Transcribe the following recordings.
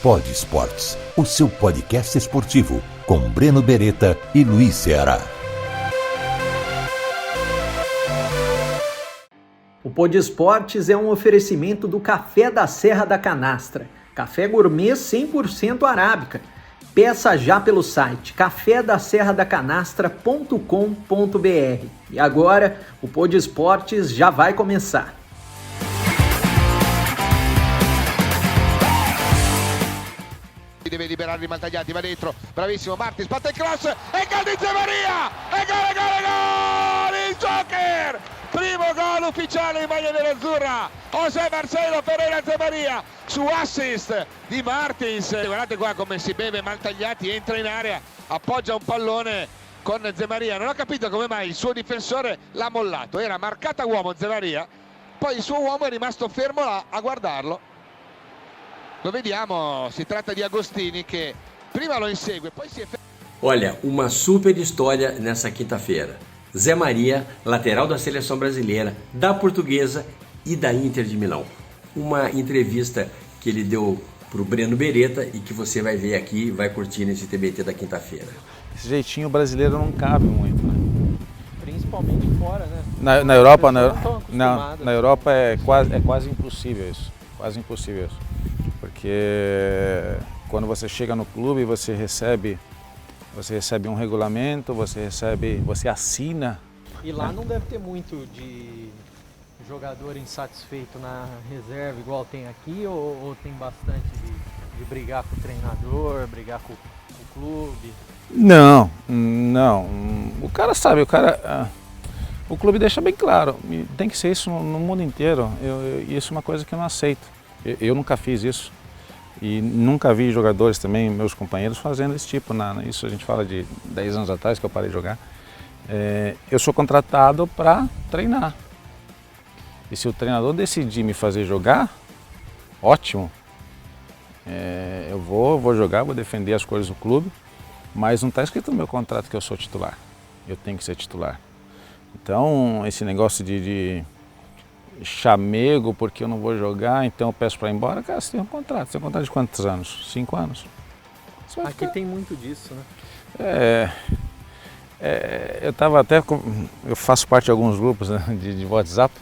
Pod Esportes, o seu podcast esportivo, com Breno Beretta e Luiz Ceará. O Pod Esportes é um oferecimento do Café da Serra da Canastra, café gourmet 100% arábica. Peça já pelo site cafedaserradacanastra.com.br. E agora, o Pod Esportes já vai começar. Deve liberare i Maltagliati, va dentro, bravissimo Martins, batte il cross, e gol di Zemaria, e gol, il Joker, primo gol ufficiale in maglia nerazzurra, José Marcelo Pereira Zemaria, su assist di Martins, guardate qua come si beve Maltagliati, entra in area, appoggia un pallone con Zemaria, non ho capito come mai il suo difensore l'ha mollato, era marcata uomo Zemaria, poi il suo uomo è rimasto fermo là a guardarlo. Lo vediamo, si tratta di Agostini che prima lo insegue, poi si è... Olha, uma super história nessa quinta-feira. Zé Maria, lateral da seleção brasileira, da Portuguesa e da Inter de Milão. Uma entrevista que ele deu para o Breno Beretta e que você vai ver aqui, vai curtir nesse TBT da quinta-feira. Esse jeitinho brasileiro não cabe muito, né? Principalmente fora, né? Na Europa, na Europa é quase impossível isso. Quase impossível isso. Porque quando você chega no clube, você recebe um regulamento, você assina. E lá não deve ter muito de jogador insatisfeito na reserva, igual tem aqui, ou tem bastante de brigar com o treinador, brigar com o clube? Não. O cara sabe, o clube deixa bem claro, tem que ser isso no mundo inteiro. Isso é uma coisa que eu não aceito. Eu nunca fiz isso e nunca vi jogadores também, meus companheiros, fazendo esse tipo. Isso a gente fala de 10 anos atrás que eu parei de jogar. Eu sou contratado para treinar. E se o treinador decidir me fazer jogar, ótimo. Eu vou jogar, vou defender as cores do clube, mas não está escrito no meu contrato que eu sou titular. Eu tenho que ser titular. Então, esse negócio de chamego porque eu não vou jogar, então eu peço para ir embora. Cara, você tem um contrato. Você tem um contrato de quantos anos? 5 anos. Aqui tem muito disso, né? Eu faço parte de alguns grupos, né, de WhatsApp.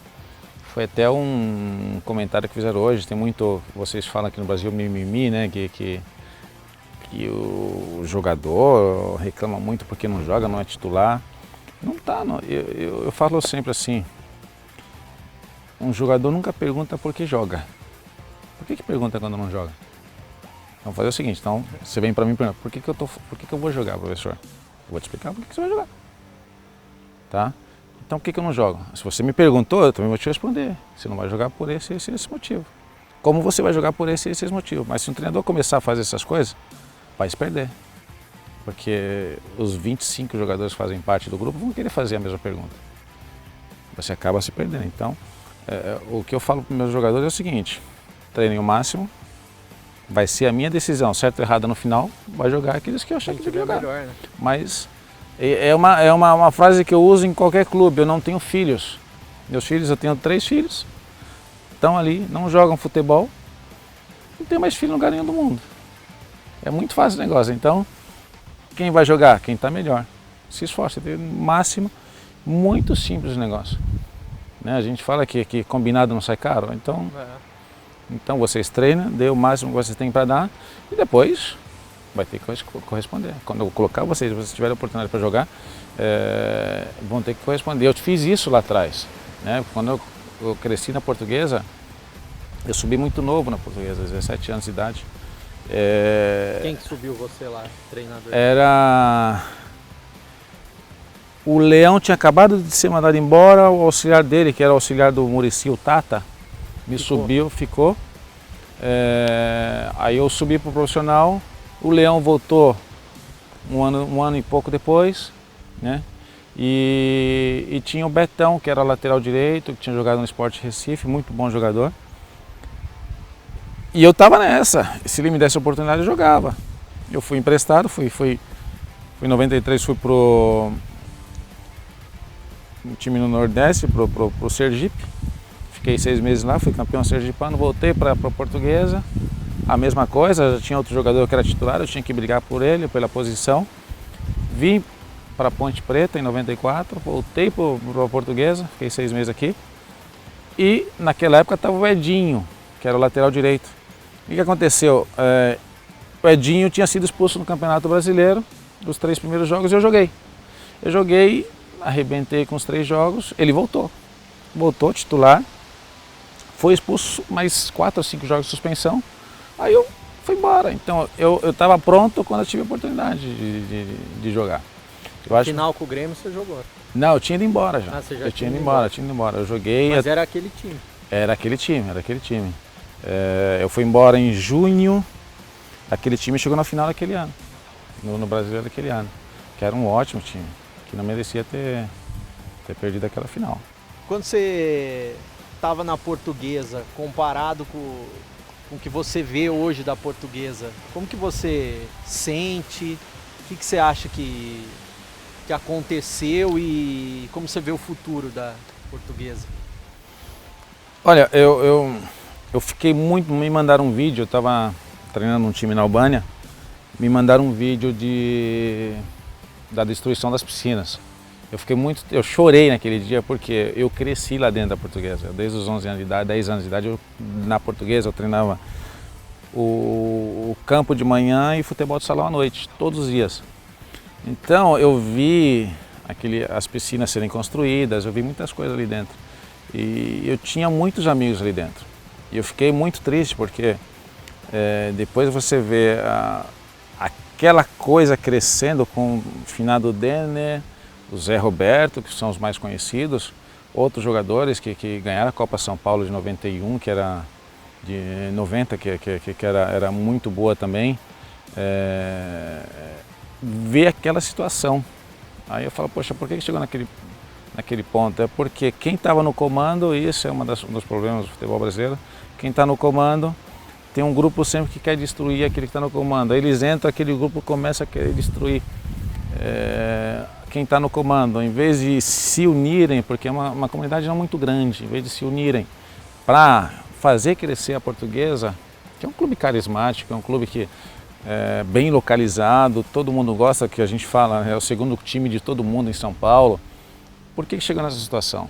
Foi até um comentário que fizeram hoje. Tem muito, vocês falam aqui no Brasil, mimimi, né? Que o jogador reclama muito porque não joga, não é titular. Não tá, não. Eu falo sempre assim. Um jogador nunca pergunta por que joga. Por que pergunta quando não joga? Vamos fazer o seguinte, então você vem para mim e pergunta, por que eu vou jogar, professor? Eu vou te explicar por que você vai jogar. Tá? Então por que eu não jogo? Se você me perguntou, eu também vou te responder. Você não vai jogar por esse motivo. Como você vai jogar por esse motivo? Mas se um treinador começar a fazer essas coisas, vai se perder. Porque os 25 jogadores que fazem parte do grupo vão querer fazer a mesma pergunta. Você acaba se perdendo. Então, o que eu falo para os meus jogadores é o seguinte: treinem o máximo, vai ser a minha decisão, certo ou errada no final, vai jogar aqueles que eu achar que tem que jogar. Melhor, né? Mas é uma frase que eu uso em qualquer clube. Eu não tenho filhos. Meus filhos, eu tenho 3 filhos, estão ali, não jogam futebol, não tem mais filho em lugar nenhum do mundo. É muito fácil o negócio. Então, quem vai jogar? Quem está melhor. Se esforça, tem o máximo, muito simples o negócio. Né? A gente fala que combinado não sai caro, então vocês treinam, dê o máximo que vocês têm para dar e depois vai ter que corresponder. Quando eu colocar vocês, se vocês tiverem a oportunidade para jogar, vão ter que corresponder. Eu fiz isso lá atrás. Né? Quando eu cresci na Portuguesa, eu subi muito novo na Portuguesa, 17 anos de idade. Quem que subiu você lá, treinador? Era... O Leão tinha acabado de ser mandado embora, o auxiliar dele, que era o auxiliar do Muricy, o Tata, ficou. Aí eu subi para o profissional, o Leão voltou um ano e pouco depois, né? E tinha o Betão, que era lateral direito, que tinha jogado no Sport Recife, muito bom jogador. E eu estava nessa, se ele me desse a oportunidade eu jogava. Eu fui emprestado, fui em 93, fui pro time no Nordeste, pro Sergipe. Fiquei 6 meses lá, fui campeão sergipano, voltei para a Portuguesa. a mesma coisa, já tinha outro jogador que era titular, eu tinha que brigar por ele, pela posição. Vim para Ponte Preta em 94, voltei para a Portuguesa, fiquei 6 meses aqui. E naquela época estava o Edinho, que era o lateral direito. O que aconteceu? O Edinho tinha sido expulso no Campeonato Brasileiro, dos 3 primeiros jogos, e eu joguei. Eu joguei, arrebentei com os 3 jogos, ele voltou titular, foi expulso mais 4 ou 5 jogos de suspensão, aí eu fui embora. Então eu estava pronto quando eu tive a oportunidade de jogar. Final com o Grêmio você jogou? Não, eu tinha ido embora já. Você já eu tinha ido embora, eu joguei... Mas era aquele time? Era aquele time. Eu fui embora em junho, aquele time chegou na final daquele ano, no Brasileiro daquele ano, que era um ótimo time, que não merecia ter perdido aquela final. Quando você estava na Portuguesa, comparado com o que você vê hoje da Portuguesa, como que você sente, o que você acha que aconteceu e como você vê o futuro da Portuguesa? Olha, eu fiquei muito... Me mandaram um vídeo, eu estava treinando um time na Albânia, me mandaram um vídeo da destruição das piscinas. Eu chorei naquele dia porque eu cresci lá dentro da Portuguesa. Desde os 11 anos de idade, 10 anos de idade, na Portuguesa eu treinava o campo de manhã e futebol de salão à noite, todos os dias. Então eu vi as piscinas serem construídas, eu vi muitas coisas ali dentro. E eu tinha muitos amigos ali dentro. E eu fiquei muito triste porque depois você vê aquela coisa crescendo com o finado Denner, o Zé Roberto, que são os mais conhecidos, outros jogadores que ganharam a Copa São Paulo de 91, que era de 90, que era muito boa também. Ver aquela situação. Aí eu falo, poxa, por que chegou naquele ponto? É porque quem estava no comando, e esse é um dos problemas do futebol brasileiro, quem está no comando tem um grupo sempre que quer destruir aquele que está no comando. Aí eles entram, aquele grupo começa a querer destruir quem está no comando. Em vez de se unirem, porque é uma comunidade não muito grande, em vez de se unirem para fazer crescer a Portuguesa, que é um clube carismático, é um clube que bem localizado, todo mundo gosta, que a gente fala, é o segundo time de todo mundo em São Paulo. Por que chegou nessa situação?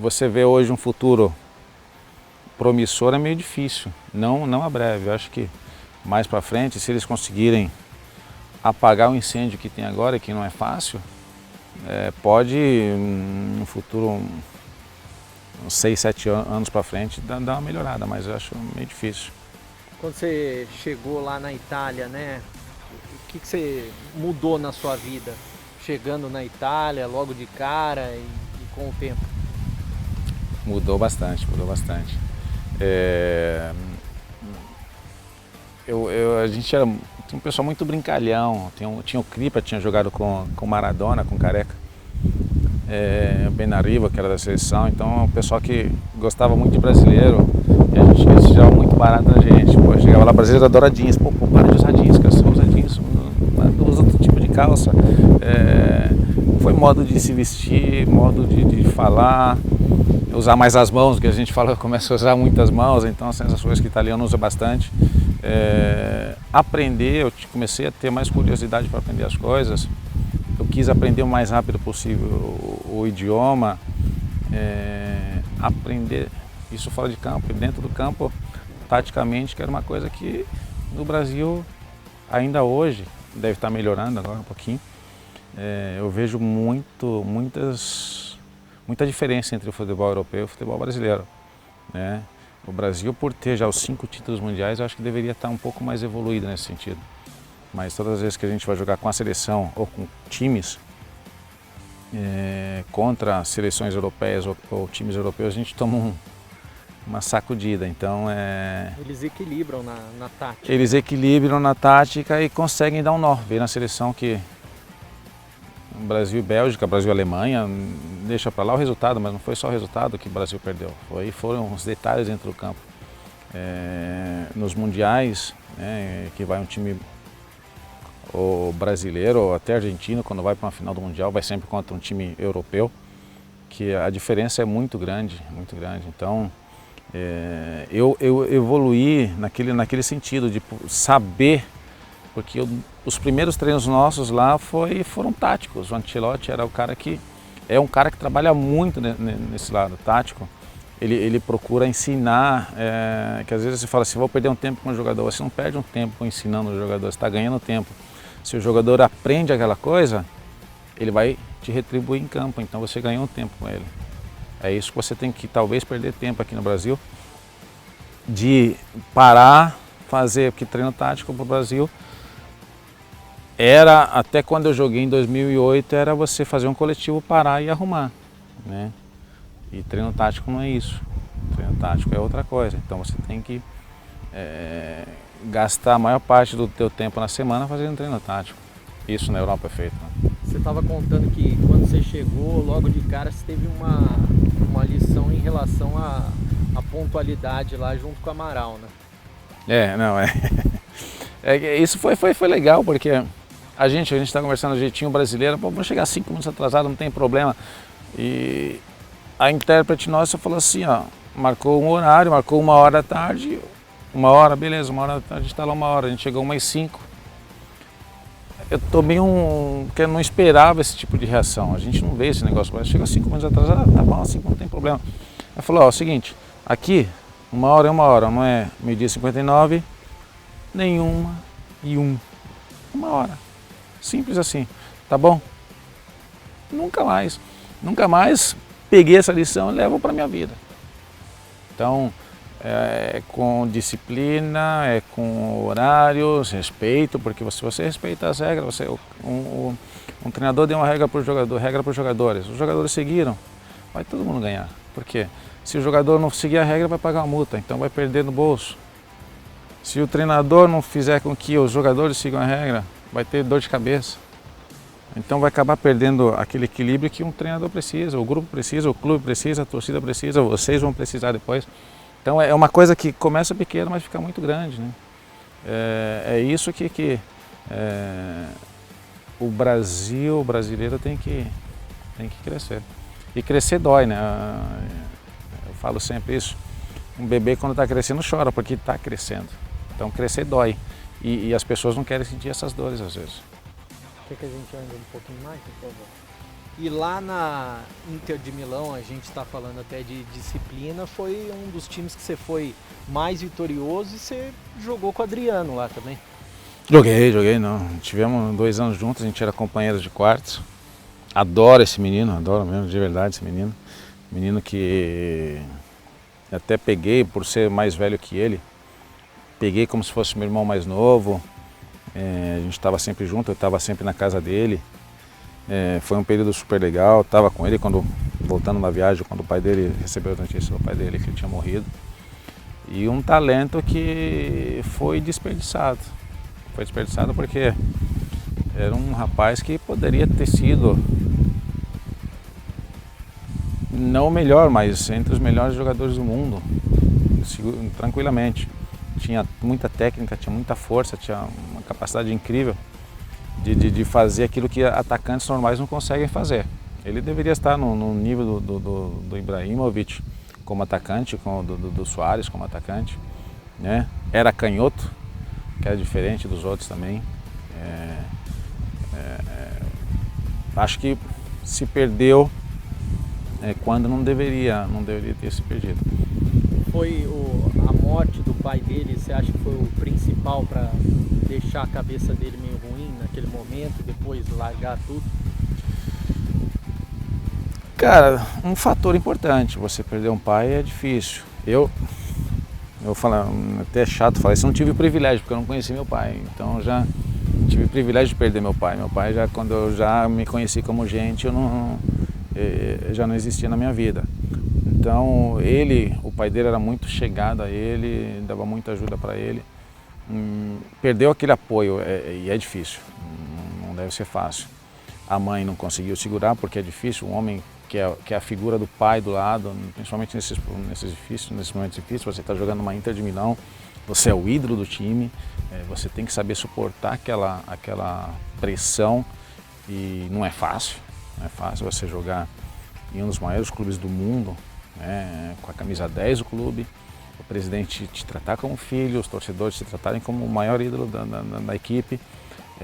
Você vê hoje um futuro promissor, é meio difícil, não a breve. Eu acho que mais para frente, se eles conseguirem apagar o incêndio que tem agora, que não é fácil, pode no futuro, uns 6, 7 anos para frente, dar uma melhorada, mas eu acho meio difícil. Quando você chegou lá na Itália, né? O que você mudou na sua vida? Chegando na Itália, logo de cara e com o tempo? Mudou bastante. A gente tinha um pessoal muito brincalhão, tinha o Cripa, tinha jogado com Maradona, com Careca, Benariva, que era da seleção, então o pessoal que gostava muito de brasileiro, e a gente desejava muito barato na gente. Pô, chegava lá, brasileiro adora jeans, pô, para de usar jeans, cara, você usa jeans, usa outro tipo de calça. Foi modo de se vestir, modo de falar, usar mais as mãos, que a gente fala, começa a usar muitas mãos, então essas coisas que o italiano usa bastante. Aprender, eu comecei a ter mais curiosidade para aprender as coisas, eu quis aprender o mais rápido possível o idioma, aprender isso fora de campo e dentro do campo, taticamente, que era uma coisa que no Brasil, ainda hoje, deve estar melhorando agora um pouquinho, eu vejo muita diferença entre o futebol europeu e o futebol brasileiro, né? O Brasil, por ter já os 5 títulos mundiais, eu acho que deveria estar um pouco mais evoluído nesse sentido. Mas todas as vezes que a gente vai jogar com a seleção ou com times contra seleções europeias ou times europeus, a gente toma uma sacudida. Então eles equilibram na tática. Eles equilibram na tática e conseguem dar um nó. Vê na seleção que Brasil e Bélgica, Brasil e Alemanha, deixa para lá o resultado, mas não foi só o resultado que o Brasil perdeu, foram os detalhes dentro do campo. Nos mundiais, que vai um time brasileiro ou até argentino, quando vai para uma final do mundial, vai sempre contra um time europeu, que a diferença é muito grande, muito grande. Então, Eu evoluí naquele sentido de saber, porque os primeiros treinos nossos lá foram táticos. O Ancelotti era o cara que trabalha muito nesse lado tático. Ele procura ensinar, que às vezes você fala assim, vou perder um tempo com o jogador. Você não perde um tempo ensinando o jogador, você está ganhando tempo. Se o jogador aprende aquela coisa, ele vai te retribuir em campo, então você ganhou um tempo com ele. É isso que você tem que talvez perder tempo aqui no Brasil, de parar, fazer, porque treino tático para o Brasil era, até quando eu joguei em 2008, era você fazer um coletivo, parar e arrumar, né? E treino tático não é isso, treino tático é outra coisa, então você tem que gastar a maior parte do teu tempo na semana fazendo treino tático. Isso na Europa é feito, né? Você estava contando que quando você chegou, logo de cara, você teve uma lição em relação à pontualidade lá junto com o Amaral, né? Isso foi legal, porque a gente está conversando do jeitinho brasileiro, pô, vamos chegar 5 minutos atrasado, não tem problema. E a intérprete nossa falou assim, ó, marcou um horário, marcou 1h da tarde, 1h, beleza, 1h da tarde, a gente está lá 1h, a gente chegou 1h05. Eu tomei porque eu não esperava esse tipo de reação, a gente não vê esse negócio, mas chega 5 minutos atrasado, tá bom, 5 não tem problema. Ela falou, ó, é o seguinte, aqui 1h é 1h, não é meio-dia 59, nem 1h. 1h, simples assim, tá bom? Nunca mais peguei essa lição e levo para minha vida. Então, com disciplina, com horários, respeito, porque se você respeita as regras, um treinador deu uma regra para os jogadores, os jogadores seguiram, vai todo mundo ganhar. Por quê? Se o jogador não seguir a regra, vai pagar uma multa, então vai perder no bolso. Se o treinador não fizer com que os jogadores sigam a regra, vai ter dor de cabeça. Então vai acabar perdendo aquele equilíbrio que um treinador precisa, o grupo precisa, o clube precisa, a torcida precisa, vocês vão precisar depois. Então é uma coisa que começa pequena, mas fica muito grande, né? É isso que o brasileiro tem que crescer. E crescer dói, né? Eu falo sempre isso. Um bebê quando está crescendo chora, porque está crescendo. Então crescer dói. E as pessoas não querem sentir essas dores às vezes. Quer que a gente ande um pouquinho mais, por favor? E lá na Inter de Milão, a gente está falando até de disciplina, foi um dos times que você foi mais vitorioso e você jogou com o Adriano lá também. Joguei, não. Tivemos 2 anos juntos, a gente era companheiros de quartos. Adoro esse menino, adoro mesmo, de verdade esse menino. Menino que até peguei, por ser mais velho que ele, peguei como se fosse meu irmão mais novo. A gente estava sempre junto, eu estava sempre na casa dele. Foi um período super legal, estava com ele voltando uma viagem, quando o pai dele recebeu a notícia do pai dele que ele tinha morrido. E um talento que foi desperdiçado. Foi desperdiçado porque era um rapaz que poderia ter sido, não o melhor, mas entre os melhores jogadores do mundo, tranquilamente. Tinha muita técnica, tinha muita força, tinha uma capacidade incrível de fazer aquilo que atacantes normais não conseguem fazer. Ele deveria estar no nível do Ibrahimovic como atacante, do Suárez como atacante, né? Era canhoto, que era diferente dos outros também. Acho que se perdeu quando não deveria ter se perdido. Foi a morte do pai dele, você acha que foi o principal para deixar a cabeça dele meio ruim naquele momento e depois largar tudo? Cara, um fator importante, você perder um pai é difícil. Eu falo, até é chato falar isso, eu não tive o privilégio, porque eu não conheci meu pai, então eu já tive o privilégio de perder meu pai. Meu pai, quando eu já me conheci como gente, já não existia na minha vida. Então o pai dele era muito chegado a ele, dava muita ajuda para ele. Perdeu aquele apoio e é difícil, não deve ser fácil. A mãe não conseguiu segurar porque é difícil, um homem que é a figura do pai do lado, principalmente nesses momentos difíceis, você está jogando uma Inter de Milão, você é o ídolo do time, você tem que saber suportar aquela pressão e não é fácil você jogar em um dos maiores clubes do mundo, com a camisa 10 do clube, o presidente te tratar como filho, os torcedores te tratarem como o maior ídolo da equipe,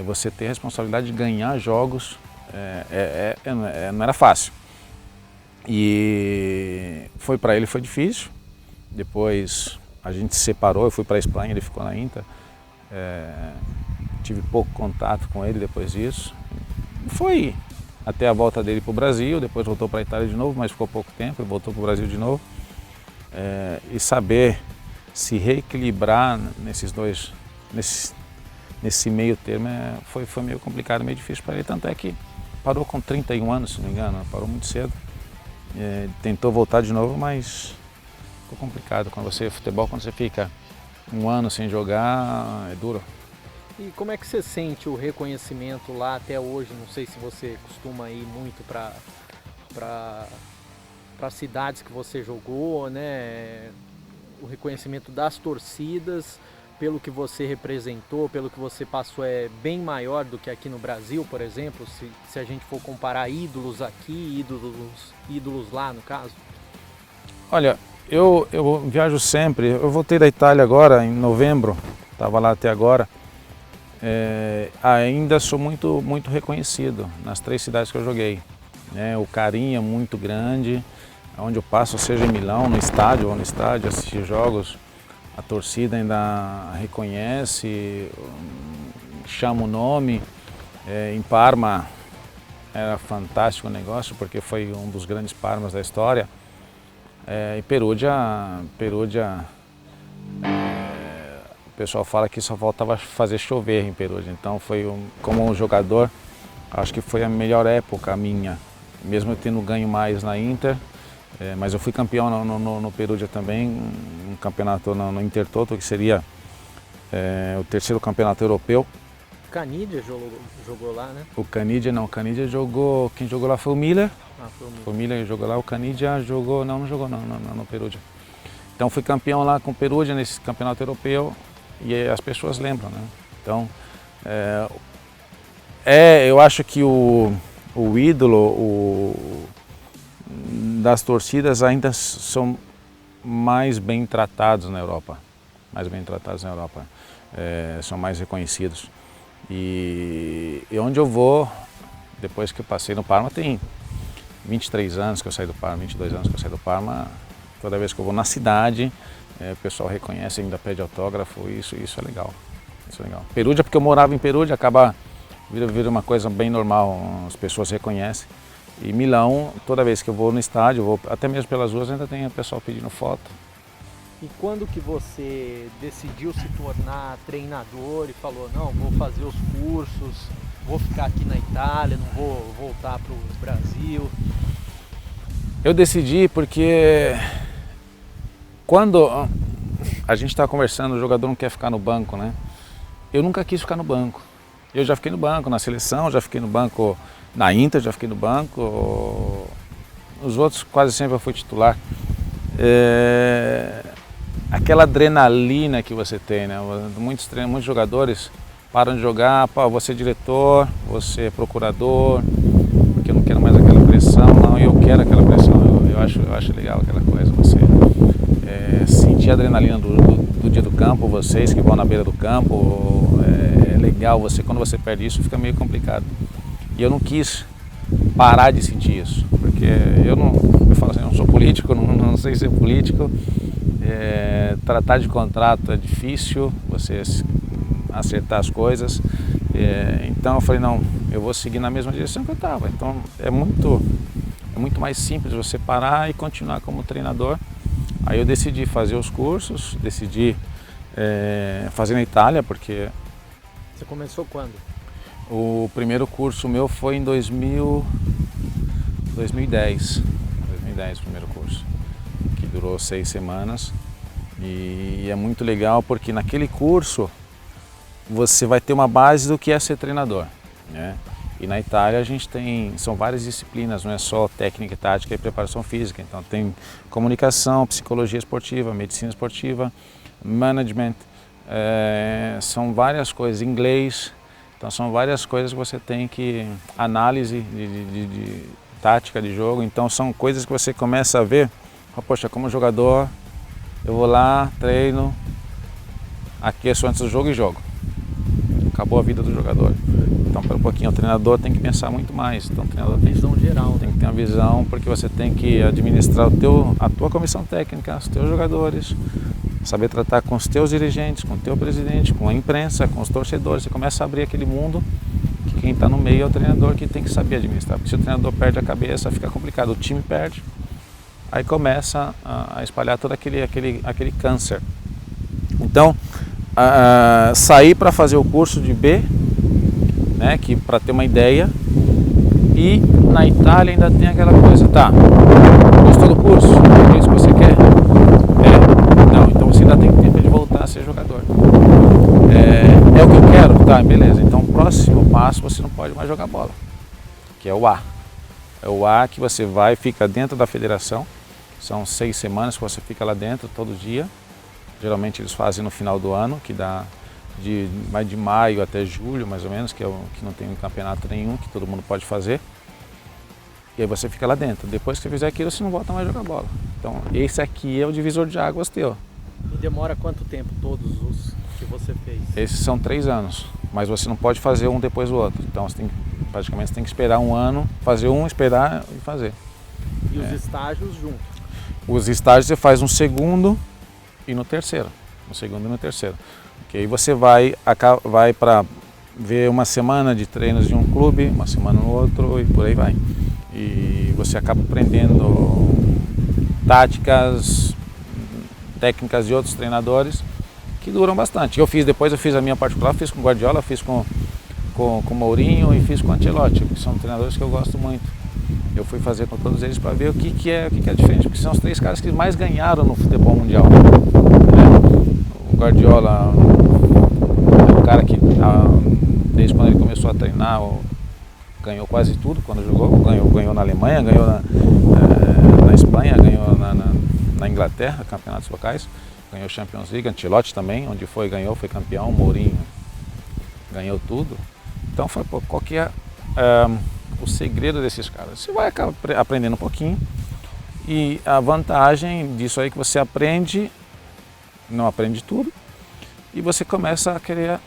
você ter a responsabilidade de ganhar jogos, não era fácil. E para ele foi difícil. Depois a gente se separou, eu fui para a Espanha, ele ficou na Inter. Tive pouco contato com ele depois disso. Foi até a volta dele para o Brasil, depois voltou para a Itália de novo, mas ficou pouco tempo, ele voltou para o Brasil de novo. E saber se reequilibrar nesse meio termo foi meio complicado, meio difícil para ele, tanto é que parou com 31 anos, se não me engano, parou muito cedo. Tentou voltar de novo, mas ficou complicado. Quando você fica um ano sem jogar, é duro. E como é que você sente o reconhecimento lá até hoje? Não sei se você costuma ir muito para cidades que você jogou, né? O reconhecimento das torcidas, pelo que você representou, pelo que você passou, é bem maior do que aqui no Brasil, por exemplo, se a gente for comparar ídolos aqui, ídolos lá, no caso? Olha, eu viajo sempre, eu voltei da Itália agora, em novembro, estava lá até agora. Ainda sou muito, muito reconhecido nas 3 cidades que eu joguei. O carinho é muito grande, onde eu passo, seja em Milão, no estádio ou no estádio, assistir jogos, a torcida ainda reconhece, chama o nome. Em Parma era fantástico o negócio, porque foi um dos grandes Parmas da história. Em Perugia, o pessoal fala que só faltava fazer chover em Perugia, então como um jogador, acho que foi a melhor época minha, mesmo eu tendo ganho mais na Inter, mas eu fui campeão no Perugia também, um campeonato no Intertoto, que seria o 3º campeonato europeu. O Canidia jogou lá, né? O Canidia jogou, quem jogou lá foi o Miller. Foi o Miller que jogou lá, o Canidia jogou, não jogou no Perugia. Então fui campeão lá com o Perugia nesse campeonato europeu. E as pessoas lembram, né? Então, eu acho que o ídolo das torcidas ainda são mais bem tratados na Europa. São mais reconhecidos. E onde eu vou, depois que eu passei no Parma, tem 23 anos que eu saí do Parma, 22 anos que eu saí do Parma, toda vez que eu vou na cidade, o pessoal reconhece, ainda pede autógrafo, isso é legal. Perugia, porque eu morava em Perugia, vira uma coisa bem normal, as pessoas reconhecem. E Milão, toda vez que eu vou no estádio, até mesmo pelas ruas, ainda tem o pessoal pedindo foto. E quando que você decidiu se tornar treinador e falou, não, vou fazer os cursos, vou ficar aqui na Itália, não vou voltar para o Brasil? Eu decidi porque quando a gente está conversando, o jogador não quer ficar no banco, né? Eu nunca quis ficar no banco. Eu já fiquei no banco na seleção, já fiquei no banco na Inter, já fiquei no banco. Os outros quase sempre eu fui titular. Aquela adrenalina que você tem, né? Muitos jogadores param de jogar, você é diretor, você é procurador, porque eu não quero mais aquela pressão, não, eu quero aquela pressão, eu acho legal aquela coisa, você sentir a adrenalina do dia do campo, vocês que vão na beira do campo, é legal, quando você perde isso fica meio complicado. E eu não quis parar de sentir isso, porque eu falo assim, eu não sou político, não sei ser político, tratar de contrato é difícil, você acertar as coisas, então eu falei, não, eu vou seguir na mesma direção que eu estava, então é muito mais simples você parar e continuar como treinador. Aí eu decidi fazer os cursos, decidi fazer na Itália, porque... Você começou quando? O primeiro curso meu foi em 2010 o primeiro curso, que durou 6 semanas. E é muito legal porque naquele curso você vai ter uma base do que é ser treinador, né? E na Itália a gente são várias disciplinas, não é só técnica, tática e preparação física. Então tem comunicação, psicologia esportiva, medicina esportiva, management, são várias coisas, inglês. Então são várias coisas que você tem análise de tática de jogo. Então são coisas que você começa a ver, poxa, como jogador Eu vou lá, treino, aqueço antes do jogo e jogo. Acabou a vida do jogador. Então, por um pouquinho, o treinador tem que pensar muito mais. Então, o treinador tem Visão geral, tem que ter uma visão, porque você tem que administrar a tua comissão técnica, os teus jogadores, saber tratar com os teus dirigentes, com o teu presidente, com a imprensa, com os torcedores. Você começa a abrir aquele mundo que quem está no meio é o treinador que tem que saber administrar. Porque se o treinador perde a cabeça, fica complicado. O time perde, aí começa a espalhar todo aquele câncer. Então, sair para fazer o curso de B, né, que para ter uma ideia, e na Itália ainda tem aquela coisa, tá, gostou do curso? É isso que você quer? Não, então você ainda tem tempo de voltar a ser jogador. É o que eu quero? Tá, beleza, então o próximo passo você não pode mais jogar bola, que é o A. É o A que você vai, fica dentro da federação, são 6 semanas que você fica lá dentro todo dia. Geralmente eles fazem no final do ano, que dá de maio até julho, mais ou menos, que não tem campeonato nenhum, que todo mundo pode fazer. E aí você fica lá dentro. Depois que você fizer aquilo, você não volta mais a jogar bola. Então, esse aqui é o divisor de águas teu. E demora quanto tempo todos os que você fez? Esses são 3 anos, mas você não pode fazer um depois do outro. Então, praticamente você tem que esperar um ano, fazer um, esperar e fazer. E os estágios juntos? Os estágios você faz no segundo e no terceiro. No segundo e no terceiro. Porque aí você vai para ver uma semana de treinos de um clube, uma semana no outro e por aí vai. E você acaba aprendendo táticas, técnicas de outros treinadores que duram bastante. Depois eu fiz a minha particular, fiz com o Guardiola, fiz com o Mourinho e fiz com o Ancelotti, que são treinadores que eu gosto muito. Eu fui fazer com todos eles para ver o que é diferente, porque são os 3 caras que mais ganharam no futebol mundial. O Guardiola é um cara que, desde quando ele começou a treinar, ganhou quase tudo quando jogou. Ganhou na Alemanha, ganhou na Espanha, ganhou na Inglaterra, campeonatos locais, ganhou Champions League. Ancelotti também, onde foi campeão. Mourinho ganhou tudo. Então, qual que é o segredo desses caras? Você vai acabar aprendendo um pouquinho, e a vantagem disso aí é que você aprende, não aprende tudo, e você começa a querer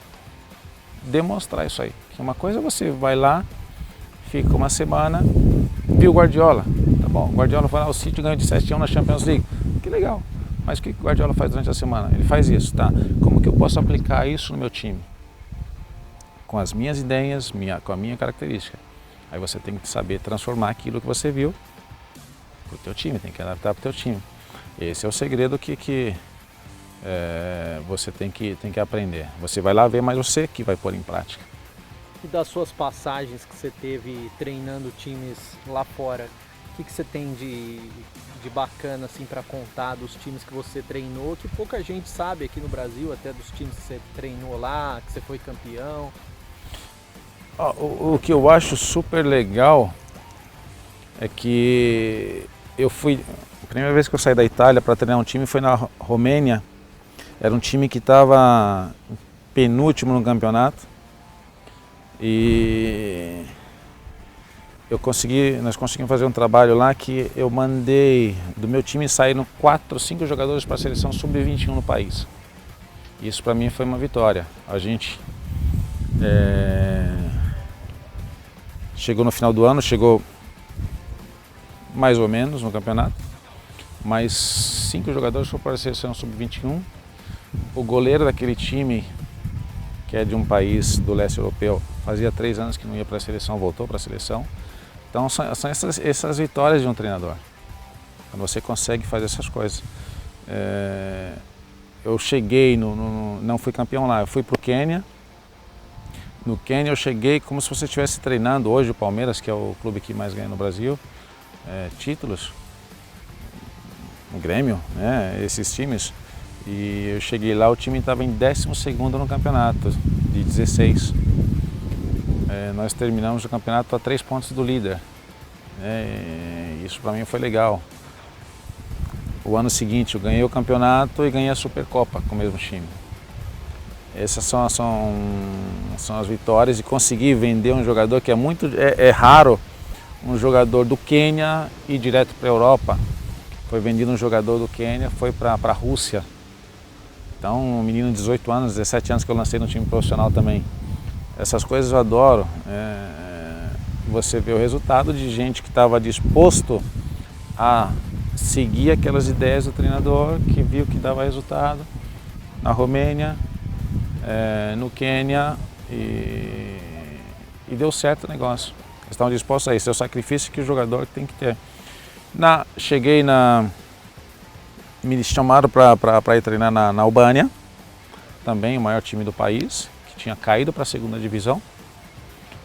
demonstrar isso aí. Que uma coisa você vai lá, fica uma semana, viu o Guardiola, tá bom, o Guardiola foi lá, o City ganhou de 7-1 na Champions League, que legal, mas o que o Guardiola faz durante a semana? Ele faz isso, tá? Como que eu posso aplicar isso no meu time? Com as minhas ideias, com a minha característica. Aí você tem que saber transformar aquilo que você viu para o teu time, tem que adaptar para o teu time. Esse é o segredo que você tem que aprender. Você vai lá ver, mas você que vai pôr em prática. E das suas passagens que você teve treinando times lá fora, o que você tem de bacana assim, para contar dos times que você treinou, que pouca gente sabe aqui no Brasil, até dos times que você treinou lá, que você foi campeão? O que eu acho super legal é que a primeira vez que eu saí da Itália para treinar um time foi na Romênia. Era um time que estava penúltimo no campeonato e nós conseguimos fazer um trabalho lá que eu mandei do meu time saíram 4, 5 jogadores para a seleção sub-21 no país. Isso para mim foi uma vitória. A gente chegou no final do ano, chegou mais ou menos no campeonato, mas 5 jogadores foram para a seleção sub-21. O goleiro daquele time, que é de um país do leste europeu, fazia 3 anos que não ia para a seleção, voltou para a seleção. Então são essas vitórias de um treinador, quando você consegue fazer essas coisas. Eu cheguei, não fui campeão lá, eu fui para o Quênia. No Quênia eu cheguei como se você estivesse treinando hoje o Palmeiras, que é o clube que mais ganha no Brasil, títulos, o Grêmio, né, esses times. E eu cheguei lá, o time estava em 12º no campeonato, de 16. Nós terminamos o campeonato a 3 pontos do líder. Isso para mim foi legal. O ano seguinte eu ganhei o campeonato e ganhei a Supercopa com o mesmo time. Essas são as vitórias, e conseguir vender um jogador que é raro, um jogador do Quênia ir direto para a Europa. foi vendido um jogador do Quênia, foi para a Rússia. Então, um menino de 18 anos, 17 anos que eu lancei no time profissional também. Essas coisas eu adoro. Você vê o resultado de gente que estava disposto a seguir aquelas ideias do treinador, que viu que dava resultado na Romênia, no Quênia, e deu certo o negócio. Eles estavam dispostos a isso, é o sacrifício que o jogador tem que ter. Me chamaram para ir treinar na Albânia, também o maior time do país, que tinha caído para a segunda divisão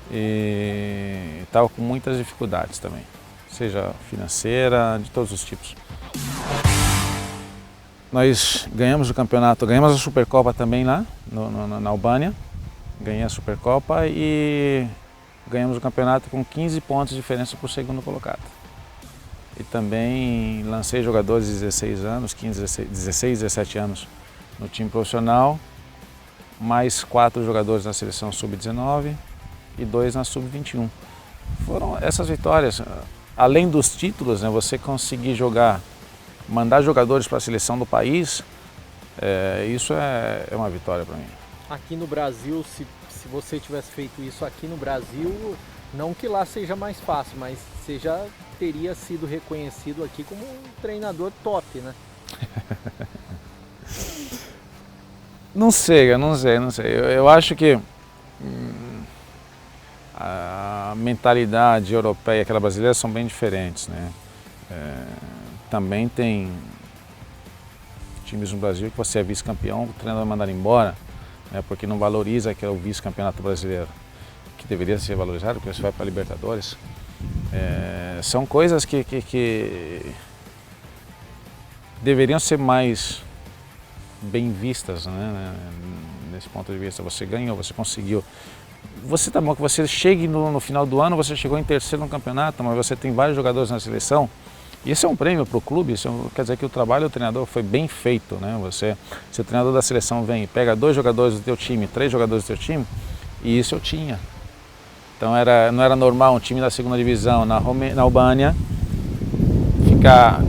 e estava com muitas dificuldades também, seja financeira, de todos os tipos. Nós ganhamos o campeonato, ganhamos a Supercopa também lá na Albânia, ganhei a Supercopa e ganhamos o campeonato com 15 pontos de diferença para o segundo colocado. E também lancei jogadores de 16 anos, 16, 17 anos no time profissional, mais 4 jogadores na seleção sub-19 e 2 na sub-21. Foram essas vitórias, além dos títulos, né, você conseguir mandar jogadores para a seleção do país, isso é uma vitória para mim. Aqui no Brasil, se você tivesse feito isso aqui no Brasil, não que lá seja mais fácil, mas você já teria sido reconhecido aqui como um treinador top, né? Não sei. Eu acho que a mentalidade europeia e aquela brasileira são bem diferentes, né? Também tem times no Brasil que você é vice-campeão, o treinador vai mandar embora, né, porque não valoriza que é o vice-campeonato brasileiro, que deveria ser valorizado, porque você vai para a Libertadores. São coisas que deveriam ser mais bem vistas, né, nesse ponto de vista. Você ganhou, você conseguiu. Você tá bom que você chegue no final do ano, você chegou em terceiro no campeonato, mas você tem vários jogadores na seleção. E esse é um prêmio para o clube, quer dizer que o trabalho do treinador foi bem feito, né? Se o treinador da seleção vem e pega 2 jogadores do teu time, 3 jogadores do teu time, e isso eu tinha. Então não era normal um time da segunda divisão na Albânia ficar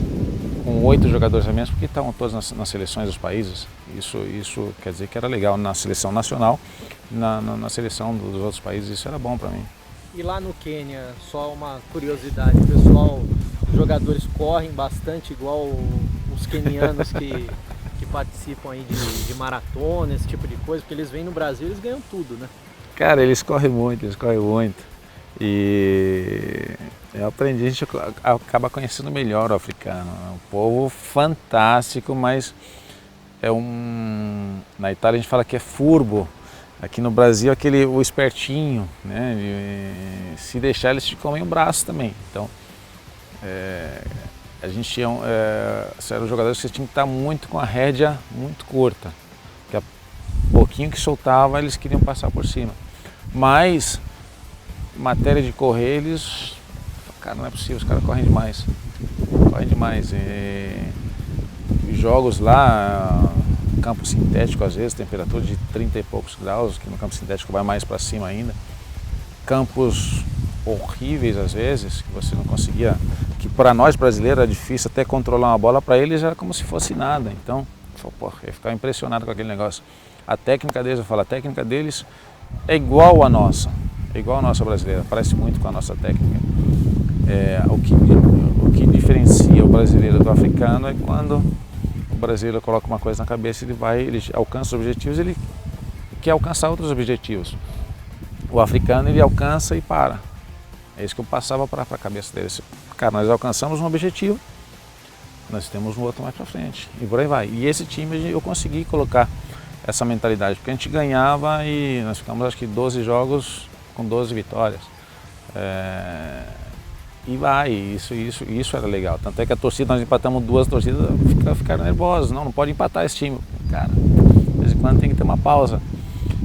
com 8 jogadores a menos, porque estavam todos nas seleções dos países. Isso quer dizer que era legal na seleção nacional, na seleção dos outros países, isso era bom para mim. E lá no Quênia, só uma curiosidade, pessoal, os jogadores correm bastante igual os quenianos que participam aí de maratona, esse tipo de coisa, porque eles vêm no Brasil, eles ganham tudo, né? Cara, eles correm muito. E eu aprendi, a gente acaba conhecendo melhor o africano. É um povo fantástico, mas na Itália a gente fala que é furbo. Aqui no Brasil o espertinho, né? E se deixar eles te comem o braço também. Então, a gente eram jogadores que tinham que estar muito com a rédea muito curta. Porque pouquinho que soltava, eles queriam passar por cima. Mas, matéria de correr, cara, não é possível, os caras correm demais. E jogos lá, campo sintético às vezes, temperatura de 30 e poucos graus, que no campo sintético vai mais para cima ainda. Campos horríveis às vezes, que você não conseguia, que para nós brasileiros era difícil até controlar uma bola, para eles era como se fosse nada. Então, eu ficava impressionado com aquele negócio. A técnica deles é igual à nossa brasileira, parece muito com a nossa técnica. O que diferencia o brasileiro do africano é quando o brasileiro coloca uma coisa na cabeça, ele alcança os objetivos, ele quer alcançar outros objetivos. O africano, ele alcança e para. É isso que eu passava para a cabeça deles. Cara, nós alcançamos um objetivo, nós temos um outro mais para frente, e por aí vai. E esse time eu consegui colocar essa mentalidade, porque a gente ganhava e nós ficamos acho que 12 jogos com 12 vitórias. Isso era legal. Tanto é que a torcida, nós empatamos 2 torcidas, ficaram nervosas. Não pode empatar esse time. Cara, de vez em quando tem que ter uma pausa.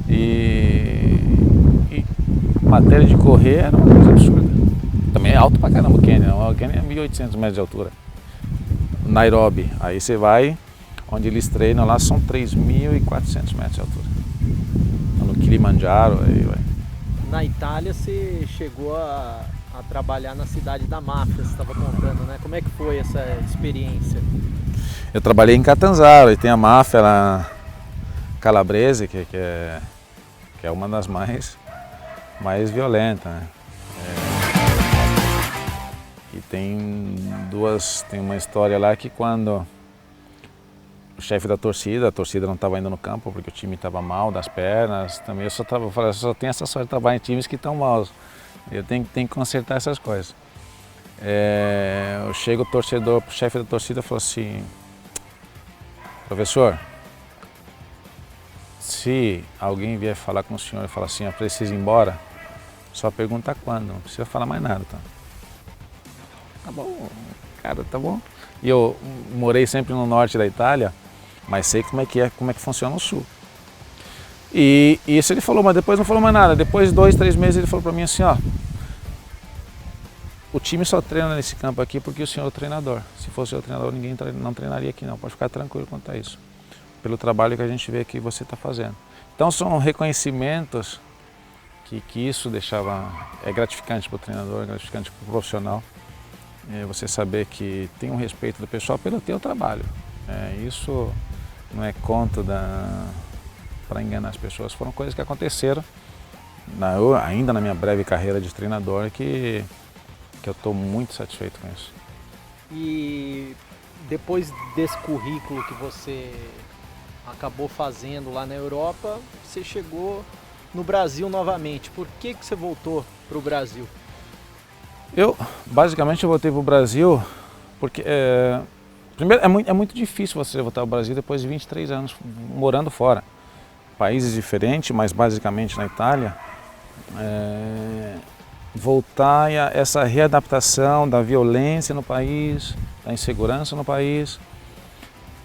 E matéria de correr era uma coisa absurda. Também é alto pra caramba o Quênia. O Quênia é 1.800 metros de altura. Nairobi, aí você vai, onde eles treinam lá, são 3.400 metros de altura. No Kilimanjaro, aí vai. Na Itália você chegou a a trabalhar na cidade da máfia, você estava contando, né? Como é que foi essa experiência? Eu trabalhei em Catanzaro e tem a máfia lá, calabrese, que é uma das mais violentas, né? E tem uma história lá que quando o chefe da torcida, a torcida não estava indo no campo porque o time estava mal das pernas, também eu só tenho essa sorte de trabalhar em times que estão maus. Eu tenho que consertar essas coisas. Chega o torcedor, o chefe da torcida falou assim: professor, se alguém vier falar com o senhor e falar assim, eu preciso ir embora, só pergunta quando, não precisa falar mais nada, tá? Tá bom, cara, tá bom. E eu morei sempre no norte da Itália, mas sei como é que funciona o sul. E isso ele falou, mas depois não falou mais nada. Depois de 2, 3 meses ele falou para mim assim, ó, o time só treina nesse campo aqui porque o senhor é o treinador. Se fosse o treinador, ninguém não treinaria aqui não, pode ficar tranquilo quanto a isso. Pelo trabalho que a gente vê que você está fazendo. Então são reconhecimentos que isso é gratificante para o treinador, é gratificante para o profissional. Você saber que tem um respeito do pessoal pelo teu trabalho. Isso não é conto para enganar as pessoas. Foram coisas que aconteceram ainda na minha breve carreira de treinador que eu estou muito satisfeito com isso. E depois desse currículo que você acabou fazendo lá na Europa, você chegou no Brasil novamente. Por que você voltou para o Brasil? Basicamente, eu voltei para o Brasil porque, primeiro, é muito difícil você voltar ao Brasil depois de 23 anos morando fora. Países diferentes, mas basicamente na Itália. Voltar a essa readaptação da violência no país, da insegurança no país.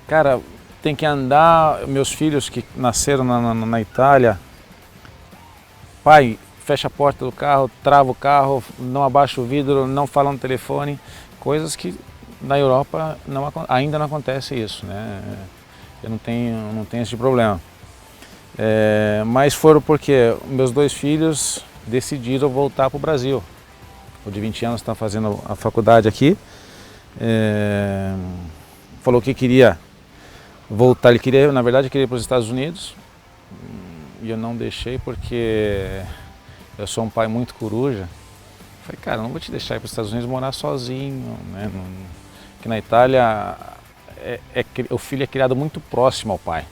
Cara, tem que andar, meus filhos que nasceram na Itália, pai, fecha a porta do carro, trava o carro, não abaixa o vidro, não fala no telefone, coisas que na Europa ainda não acontece isso, né? Eu não tenho esse problema. Mas foram porque meus 2 filhos decidiram voltar para o Brasil. O de 20 anos está fazendo a faculdade aqui, falou que queria voltar, na verdade queria ir para os Estados Unidos, e eu não deixei porque eu sou um pai muito coruja. Falei, cara, não vou te deixar ir para os Estados Unidos morar sozinho, né? Porque na Itália o filho é criado muito próximo ao pai.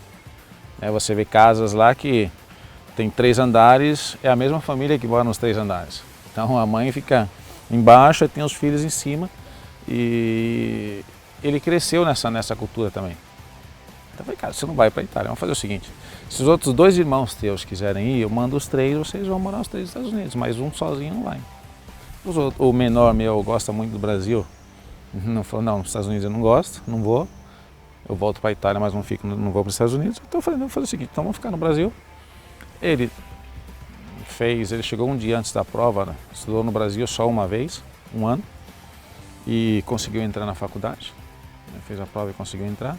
Você vê casas lá que tem 3 andares, é a mesma família que mora nos 3 andares. Então a mãe fica embaixo e tem os filhos em cima. E ele cresceu nessa cultura também. Então eu falei, cara, você não vai para a Itália, vamos fazer o seguinte. Se os outros 2 irmãos teus quiserem ir, eu mando os 3, vocês vão morar os 3 nos Estados Unidos, mas um sozinho não vai. O menor meu gosta muito do Brasil, não falou, não, nos Estados Unidos eu não gosto, não vou. Eu volto para a Itália, mas não vou para os Estados Unidos. Então eu falei, vamos fazer o seguinte, então vamos ficar no Brasil. Ele chegou um dia antes da prova, né? Estudou no Brasil só uma vez, 1 ano, e conseguiu entrar na faculdade. Fez a prova e conseguiu entrar.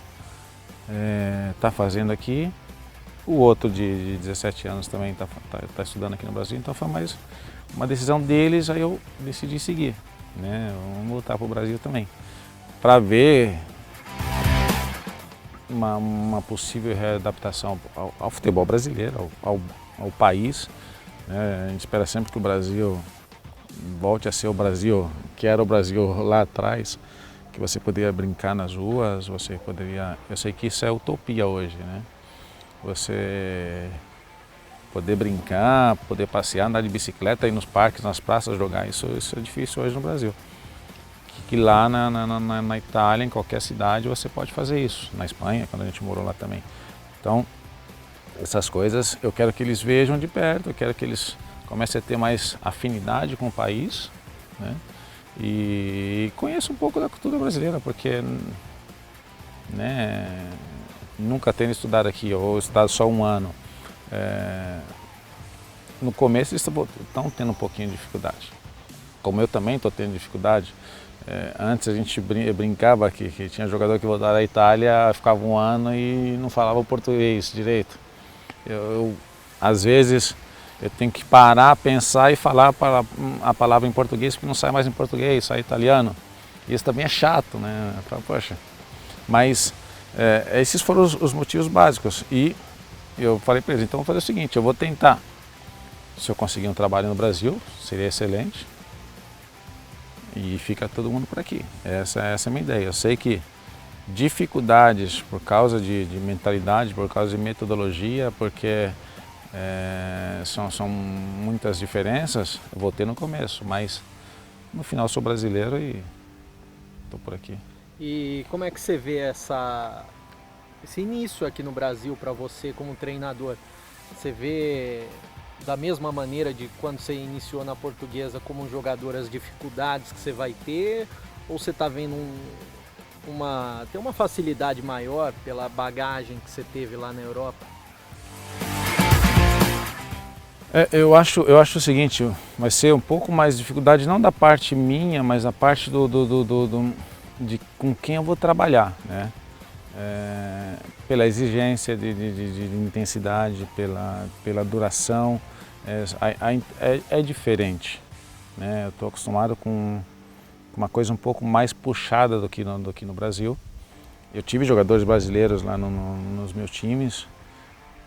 Está fazendo aqui. O outro de 17 anos também está estudando aqui no Brasil, então foi mais uma decisão deles, aí eu decidi seguir, né? Vamos voltar para o Brasil também, para ver uma possível readaptação ao futebol brasileiro, ao país. A gente espera sempre que o Brasil volte a ser o Brasil, que era o Brasil lá atrás, que você poderia brincar nas ruas, eu sei que isso é utopia hoje, né? Você poder brincar, poder passear, andar de bicicleta, ir nos parques, nas praças, jogar, isso é difícil hoje no Brasil. Que lá na Itália, em qualquer cidade, você pode fazer isso. Na Espanha, quando a gente morou lá também. Então, essas coisas eu quero que eles vejam de perto, eu quero que eles comecem a ter mais afinidade com o país, né? E conheçam um pouco da cultura brasileira, porque, né, nunca tendo estudado aqui, ou estudado só 1 ano, no começo eles estão tendo um pouquinho de dificuldade. Como eu também estou tendo dificuldade. Antes a gente brincava que tinha jogador que voltava da Itália, ficava 1 ano e não falava português direito. Às vezes eu tenho que parar, pensar e falar a palavra em português, porque não sai mais em português, sai em italiano. Isso também é chato, né? Poxa. Mas esses foram os motivos básicos. E eu falei para eles, então vou fazer o seguinte, eu vou tentar. Se eu conseguir um trabalho no Brasil, seria excelente. E fica todo mundo por aqui. Essa é a minha ideia. Eu sei que dificuldades por causa de mentalidade, por causa de metodologia, porque são muitas diferenças, eu vou ter no começo, mas no final sou brasileiro e estou por aqui. E como é que você vê esse início aqui no Brasil para você como treinador? Você vê da mesma maneira de quando você iniciou na Portuguesa como um jogador as dificuldades que você vai ter? Ou você está vendo tem uma facilidade maior pela bagagem que você teve lá na Europa? Eu acho o seguinte, vai ser um pouco mais de dificuldade, não da parte minha, mas da parte de com quem eu vou trabalhar, né? Pela exigência de intensidade, pela duração, é diferente, né? Eu estou acostumado com uma coisa um pouco mais puxada do que no Brasil. Eu tive jogadores brasileiros lá nos meus times.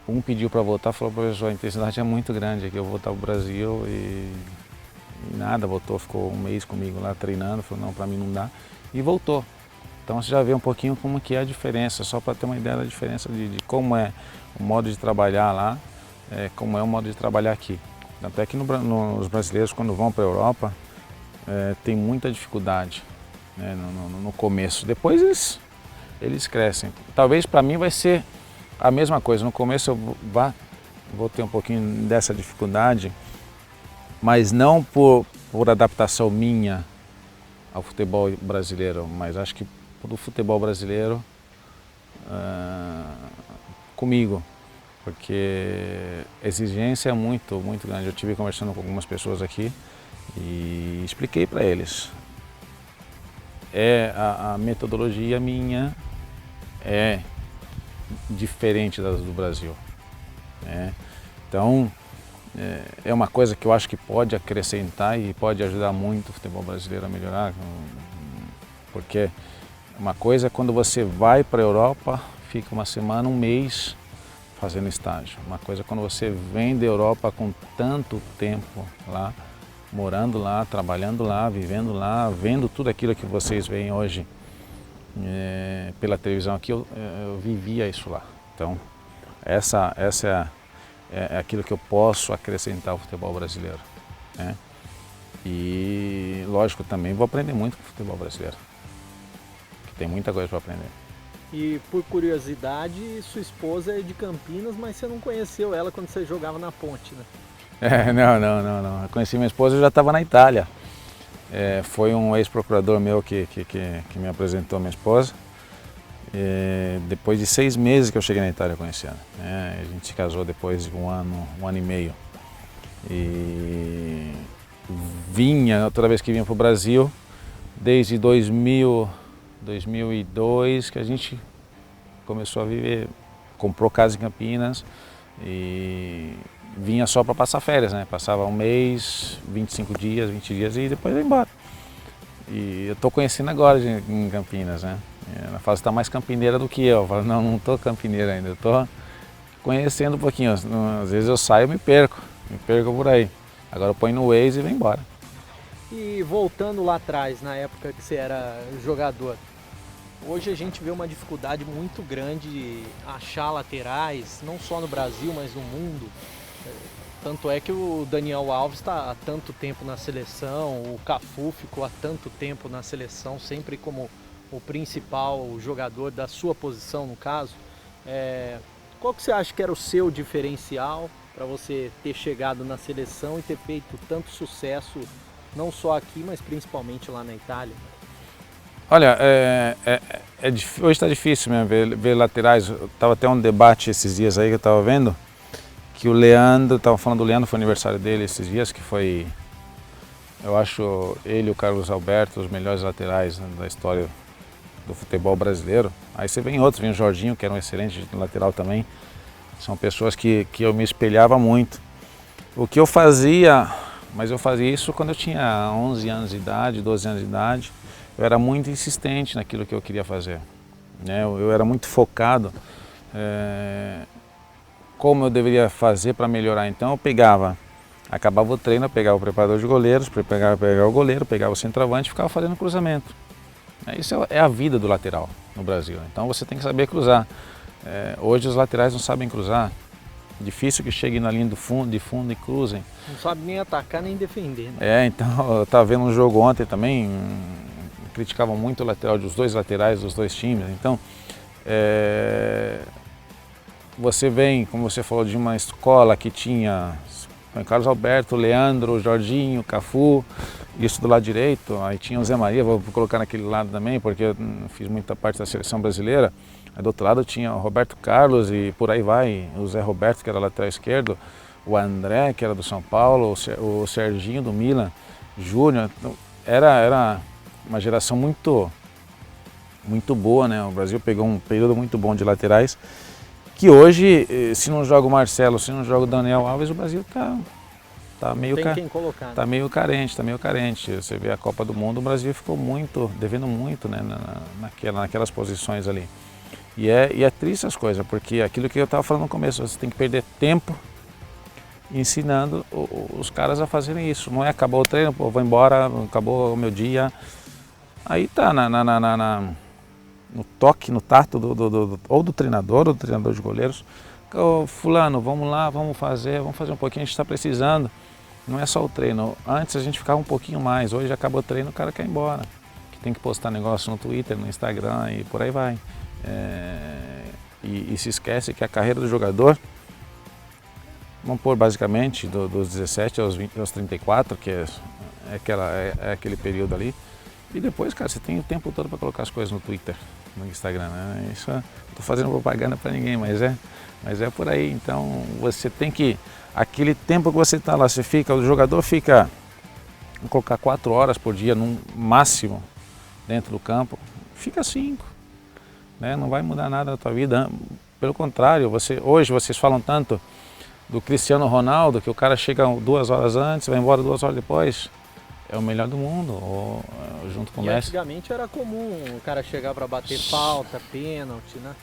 Um pediu para voltar, falou: professor, a intensidade é muito grande aqui, eu vou voltar para o Brasil e nada, voltou, ficou um mês comigo lá treinando, falou: não, para mim não dá, e voltou. Então você já vê um pouquinho como que é a diferença, só para ter uma ideia da diferença de como é o modo de trabalhar lá, como é o modo de trabalhar aqui. Até que os brasileiros, quando vão para a Europa, tem muita dificuldade, né, no começo. Depois eles crescem. Talvez para mim vai ser a mesma coisa. No começo eu vou ter um pouquinho dessa dificuldade, mas não por adaptação minha ao futebol brasileiro, mas acho que do futebol brasileiro comigo, porque a exigência é muito grande. Eu estive conversando com algumas pessoas aqui e expliquei para eles. A metodologia minha é diferente das do Brasil, né? Então é uma coisa que eu acho que pode acrescentar e pode ajudar muito o futebol brasileiro a melhorar, porque uma coisa é quando você vai para a Europa, fica uma semana, um mês fazendo estágio. Uma coisa é quando você vem da Europa com tanto tempo lá, morando lá, trabalhando lá, vivendo lá, vendo tudo aquilo que vocês veem hoje pela televisão aqui, eu vivia isso lá. Então, essa é aquilo que eu posso acrescentar ao futebol brasileiro, né? E, lógico, também vou aprender muito com o futebol brasileiro, que tem muita coisa para aprender. E, por curiosidade, sua esposa é de Campinas, mas você não conheceu ela quando você jogava na Ponte, né? Não. Eu conheci minha esposa, eu já estava na Itália. Foi um ex-procurador meu que me apresentou a minha esposa. Depois de 6 meses que eu cheguei na Itália, eu conheci ela. A gente se casou depois de um ano e meio. E toda vez que vinha para o Brasil, desde 2002 que a gente começou a viver, comprou casa em Campinas e vinha só para passar férias, né? Passava um mês, 25 dias, 20 dias e depois ia embora. E eu estou conhecendo agora em Campinas, né? Ela fala: você está mais campineira do que eu. Eu falo: não estou campineira ainda, eu estou conhecendo um pouquinho. Às vezes eu saio e me perco por aí. Agora eu ponho no Waze e venho embora. E voltando lá atrás, na época que você era jogador, hoje a gente vê uma dificuldade muito grande de achar laterais, não só no Brasil, mas no mundo. Tanto é que o Daniel Alves está há tanto tempo na seleção, o Cafu ficou há tanto tempo na seleção, sempre como o principal jogador da sua posição, no caso. Qual que você acha que era o seu diferencial para você ter chegado na seleção e ter feito tanto sucesso, não só aqui, mas principalmente lá na Itália? Olha, hoje está difícil mesmo ver laterais. Estava até um debate esses dias aí que eu estava vendo, que o Leandro, estava falando do Leandro, foi aniversário dele esses dias, que foi, eu acho, ele e o Carlos Alberto, os melhores laterais, né, da história do futebol brasileiro. Aí você vem outros, vem o Jorginho, que era um excelente lateral também. São pessoas que eu me espelhava muito. O que eu fazia, mas eu fazia isso quando eu tinha 11 anos de idade, 12 anos de idade. Eu era muito insistente naquilo que eu queria fazer, né? Eu era muito focado como eu deveria fazer para melhorar. Então eu acabava o treino, eu pegava o preparador de goleiros, pegava o goleiro, pegava o centroavante e ficava fazendo cruzamento. Isso é a vida do lateral no Brasil. Então você tem que saber cruzar. Hoje os laterais não sabem cruzar. Difícil que cheguem na linha de fundo e cruzem. Não sabe nem atacar nem defender, né? Então eu estava vendo um jogo ontem também, criticavam muito o lateral dos dois laterais dos dois times. Então você vem, como você falou, de uma escola que tinha Carlos Alberto, Leandro, Jorginho, Cafu, isso do lado direito, aí tinha o Zé Maria, vou colocar naquele lado também, porque eu fiz muita parte da seleção brasileira. Aí do outro lado tinha o Roberto Carlos e por aí vai, o Zé Roberto, que era lateral esquerdo, o André, que era do São Paulo, o Serginho do Milan, Júnior. Era uma geração muito boa, né? O Brasil pegou um período muito bom de laterais, que hoje, se não joga o Marcelo, se não joga o Daniel Alves, o Brasil tá meio carente. Você vê a Copa do Mundo, o Brasil ficou devendo muito, né, naquelas posições ali. E é triste as coisas, porque aquilo que eu estava falando no começo, você tem que perder tempo ensinando os caras a fazerem isso. Não é acabou o treino, pô, vou embora, acabou o meu dia. Aí tá no toque, no tato ou do treinador ou do treinador de goleiros. Fulano, vamos lá, vamos fazer um pouquinho, a gente está precisando. Não é só o treino. Antes a gente ficava um pouquinho mais, hoje acabou o treino, o cara quer ir embora. Tem que postar negócio no Twitter, no Instagram e por aí vai. E se esquece que a carreira do jogador, vamos pôr basicamente dos 17 aos 34, que é aquele período ali. E depois, cara, você tem o tempo todo para colocar as coisas no Twitter, no Instagram, né? Isso, não estou fazendo propaganda para ninguém, mas é por aí. Então você tem que, aquele tempo que você está lá, o jogador fica, vou colocar 4 horas por dia no máximo dentro do campo, fica 5, né? Não vai mudar nada na tua vida. Pelo contrário, hoje vocês falam tanto do Cristiano Ronaldo, que o cara chega 2 horas antes, vai embora 2 horas depois. É o melhor do mundo, ou junto com o Messi. Antigamente era comum o cara chegar para bater falta, pênalti, né?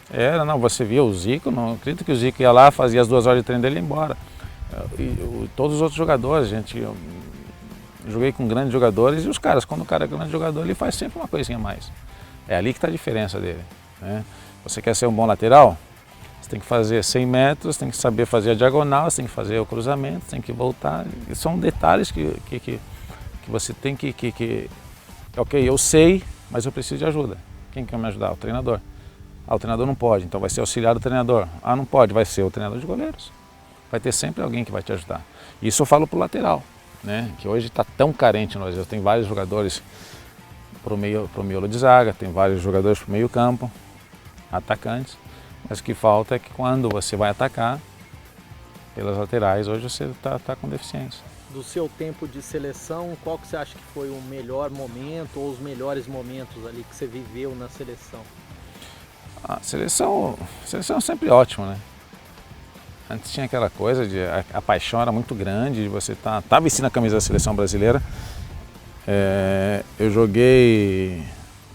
Você via o Zico, não acredito que o Zico ia lá, fazia as 2 horas de treino dele e ia embora. Todos os outros jogadores, eu joguei com grandes jogadores e os caras, quando o cara é grande jogador, ele faz sempre uma coisinha a mais. É ali que está a diferença dele, né? Você quer ser um bom lateral? Você tem que fazer 100 metros, tem que saber fazer a diagonal, você tem que fazer o cruzamento, tem que voltar. E são detalhes que você tem que... Ok, eu sei, mas eu preciso de ajuda. Quem quer me ajudar? O treinador. O treinador não pode, então vai ser auxiliar do treinador. Não pode, vai ser o treinador de goleiros. Vai ter sempre alguém que vai te ajudar. Isso eu falo para o lateral, né? Que hoje está tão carente no Brasil. Tem vários jogadores pro miolo de zaga, tem vários jogadores pro meio campo, atacantes. Mas o que falta é que quando você vai atacar pelas laterais, hoje você está com deficiência. Do seu tempo de seleção, qual que você acha que foi o melhor momento ou os melhores momentos ali que você viveu na seleção? A seleção é sempre ótima, né? Antes tinha aquela coisa de a paixão era muito grande, de você tá vestindo a camisa da seleção brasileira. Eu joguei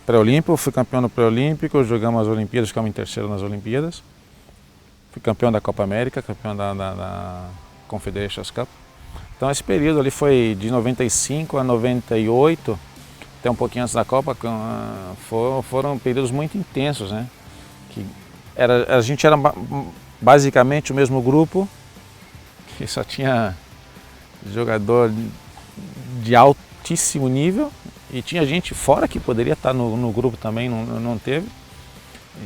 pré-olímpico, fui campeão no pré-olímpico, jogamos as Olimpíadas, ficamos em terceiro nas Olimpíadas. Fui campeão da Copa América, campeão da Confederations Cup. Então esse período ali foi de 95 a 98, até um pouquinho antes da Copa, foram períodos muito intensos, né? A gente era basicamente o mesmo grupo, que só tinha jogador de altíssimo nível e tinha gente fora que poderia estar no grupo também, não teve.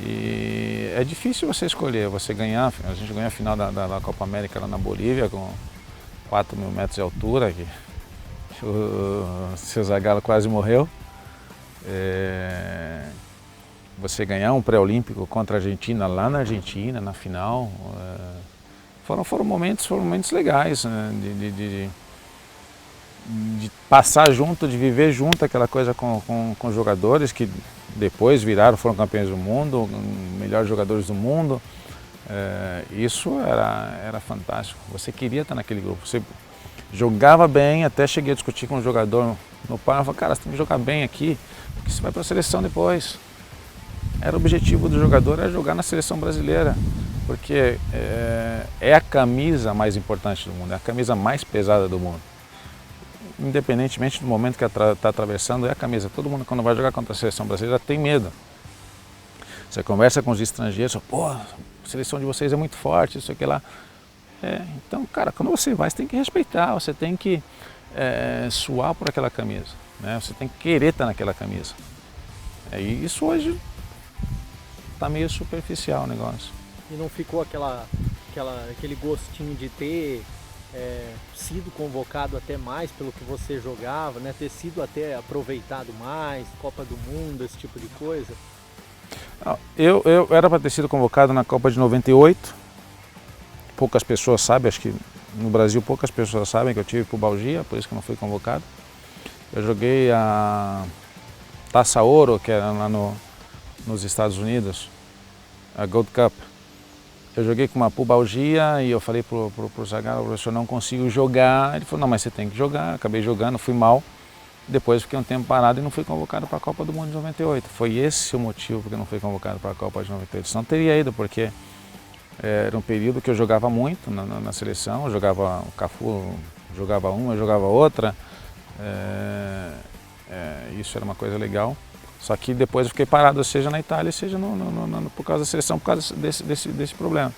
E é difícil você escolher, você ganhar. A gente ganhou a final da Copa América lá na Bolívia com 4.000 metros de altura, que o seu Zagallo quase morreu. Você ganhar um pré-olímpico contra a Argentina, lá na Argentina, na final, foram momentos legais, né? De passar junto, de viver junto aquela coisa com jogadores que depois foram campeões do mundo, melhores jogadores do mundo. Isso era fantástico. Você queria estar naquele grupo. Você jogava bem, até cheguei a discutir com um jogador no par, eu falei, cara, você tem que jogar bem aqui, porque você vai para a seleção depois. Era o objetivo do jogador, era jogar na seleção brasileira, porque é a camisa mais importante do mundo, é a camisa mais pesada do mundo. Independentemente do momento que está atravessando, é a camisa. Todo mundo, quando vai jogar contra a seleção brasileira, tem medo. Você conversa com os estrangeiros, pô, a seleção de vocês é muito forte, isso aqui lá. Então, cara, quando você vai, você tem que respeitar, você tem que suar por aquela camisa, né? Você tem que querer estar naquela camisa. E isso hoje está meio superficial o negócio. E não ficou aquele gostinho de ter sido convocado até mais pelo que você jogava, né? Ter sido até aproveitado mais, Copa do Mundo, esse tipo de coisa? Eu era para ter sido convocado na Copa de 98. Poucas pessoas sabem, acho que no Brasil poucas pessoas sabem que eu tive pubalgia, por isso que eu não fui convocado. Eu joguei a Taça Ouro, que era lá nos Estados Unidos, a Gold Cup. Eu joguei com uma pubalgia e eu falei pro Zagallo, professor, não consigo jogar. Ele falou, não, mas você tem que jogar. Acabei jogando, fui mal. Depois fiquei um tempo parado e não fui convocado para a Copa do Mundo de 98. Foi esse o motivo porque eu não fui convocado para a Copa de 98. Senão teria ido, porque era um período que eu jogava muito na seleção. Eu jogava o Cafu, jogava uma, eu jogava outra. Isso era uma coisa legal. Só que depois eu fiquei parado, seja na Itália, seja por causa da seleção, por causa desse problema.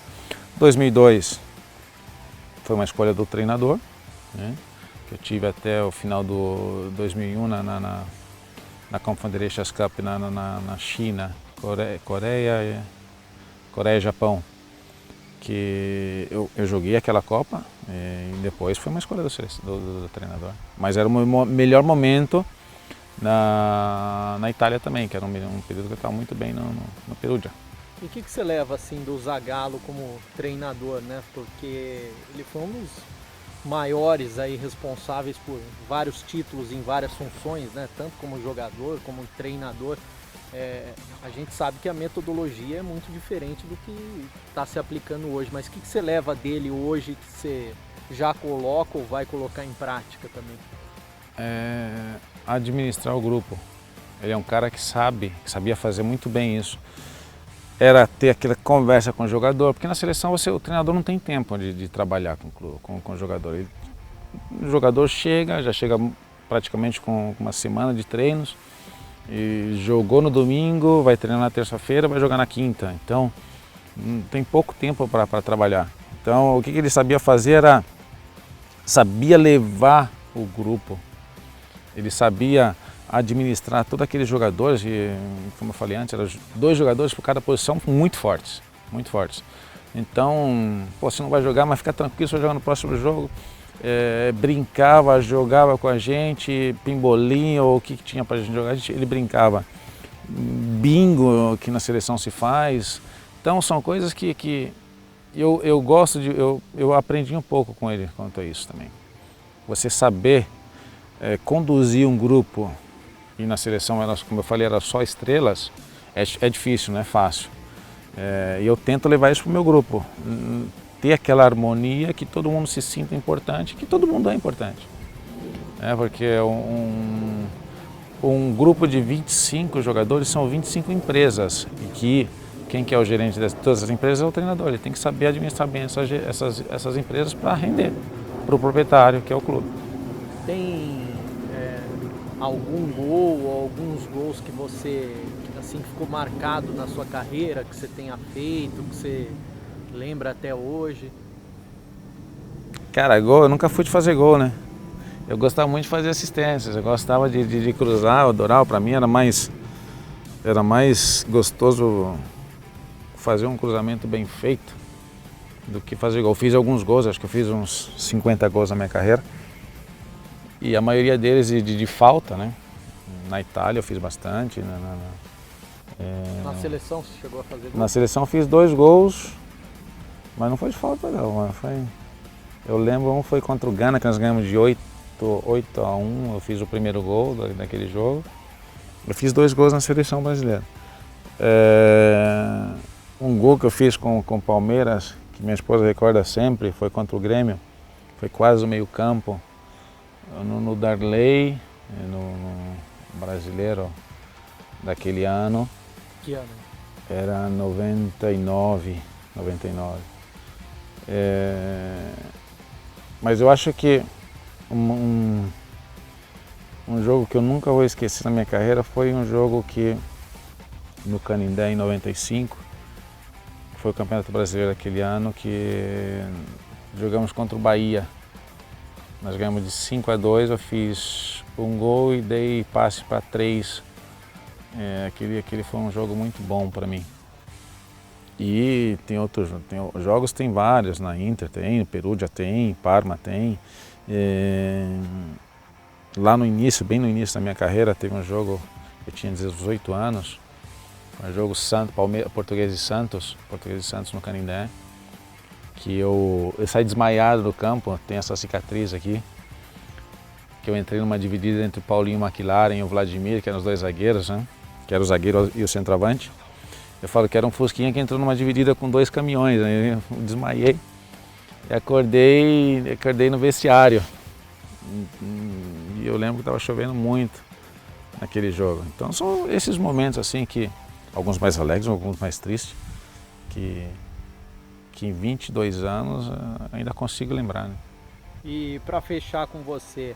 2002 foi uma escolha do treinador, né, que eu tive até o final do 2001 na Confederations Cup na China, Coreia e Japão, que eu joguei aquela Copa e depois foi uma escolha do treinador. Mas era o melhor momento na Itália também, que era um período que eu estava muito bem no Perugia. E o que você leva assim do Zagallo como treinador, né? Porque ele foi um dos maiores aí responsáveis por vários títulos em várias funções, né? Tanto como jogador, como treinador. A gente sabe que a metodologia é muito diferente do que está se aplicando hoje, mas o que você leva dele hoje que você já coloca ou vai colocar em prática também? Administrar o grupo. Ele é um cara que sabia fazer muito bem isso. Era ter aquela conversa com o jogador, porque na seleção o treinador não tem tempo de trabalhar com o jogador. O jogador já chega praticamente com uma semana de treinos, e jogou no domingo, vai treinar na terça-feira, vai jogar na quinta. Então, tem pouco tempo para trabalhar. Então, o que ele sabia fazer sabia levar o grupo. Ele sabia administrar todos aqueles jogadores, e, como eu falei antes, eram 2 jogadores por cada posição muito fortes, muito fortes. Então, você não vai jogar, mas fica tranquilo, você vai jogar no próximo jogo. Brincava, jogava com a gente, pimbolinho, ou o que tinha para a gente jogar, ele brincava. Bingo, que na seleção se faz. Então, são coisas que eu gosto de... Eu aprendi um pouco com ele quanto a isso também. Você saber conduzir um grupo, e na seleção, como eu falei, era só estrelas, é difícil, não é fácil. E eu tento levar isso para o meu grupo, ter aquela harmonia, que todo mundo se sinta importante, que todo mundo é importante. Porque um grupo de 25 jogadores são 25 empresas, e que quem que é o gerente de todas as empresas é o treinador. Ele tem que saber administrar bem essas empresas para render para o proprietário, que é o clube. Tem algum gol ou alguns gols que você assim ficou marcado na sua carreira, que você tenha feito, que você lembra até hoje? Cara, gol, eu nunca fui de fazer gol, né? Eu gostava muito de fazer assistências, eu gostava de cruzar, eu adorava, para mim era mais gostoso fazer um cruzamento bem feito do que fazer gol. Eu fiz alguns gols, acho que eu fiz uns 50 gols na minha carreira. E a maioria deles de falta, né? Na Itália eu fiz bastante. Na seleção você chegou a fazer gol? Na seleção eu fiz 2 gols, mas não foi de falta não. Eu lembro, um foi contra o Ghana, que nós ganhamos de 8-1, eu fiz o primeiro gol daquele jogo. Eu fiz 2 gols na seleção brasileira. Um gol que eu fiz com o Palmeiras, que minha esposa recorda sempre, foi contra o Grêmio. Foi quase o meio campo, no Darley, no brasileiro daquele ano. Que ano? Era 99. Mas eu acho que um jogo que eu nunca vou esquecer na minha carreira foi um jogo que, no Canindé, em 95, foi o Campeonato Brasileiro daquele ano, que jogamos contra o Bahia. Nós ganhamos de 5-2, eu fiz um gol e dei passe para 3. Aquele foi um jogo muito bom para mim. E jogos, tem vários, na Inter tem, Perugia tem, Parma tem. Lá no início, bem no início da minha carreira, teve um jogo, eu tinha 18 anos, um jogo Português e Santos no Canindé, que eu saí desmaiado do campo, tem essa cicatriz aqui, que eu entrei numa dividida entre o Paulinho McLaren e o Vladimir, que eram os dois zagueiros, né? Que era o zagueiro e o centroavante. Eu falo que era um fusquinha que entrou numa dividida com 2 caminhões, né? Eu desmaiei e acordei no vestiário. E eu lembro que estava chovendo muito naquele jogo. Então são esses momentos assim que, alguns mais alegres, alguns mais tristes, que em 22 anos ainda consigo lembrar, né? E para fechar com você,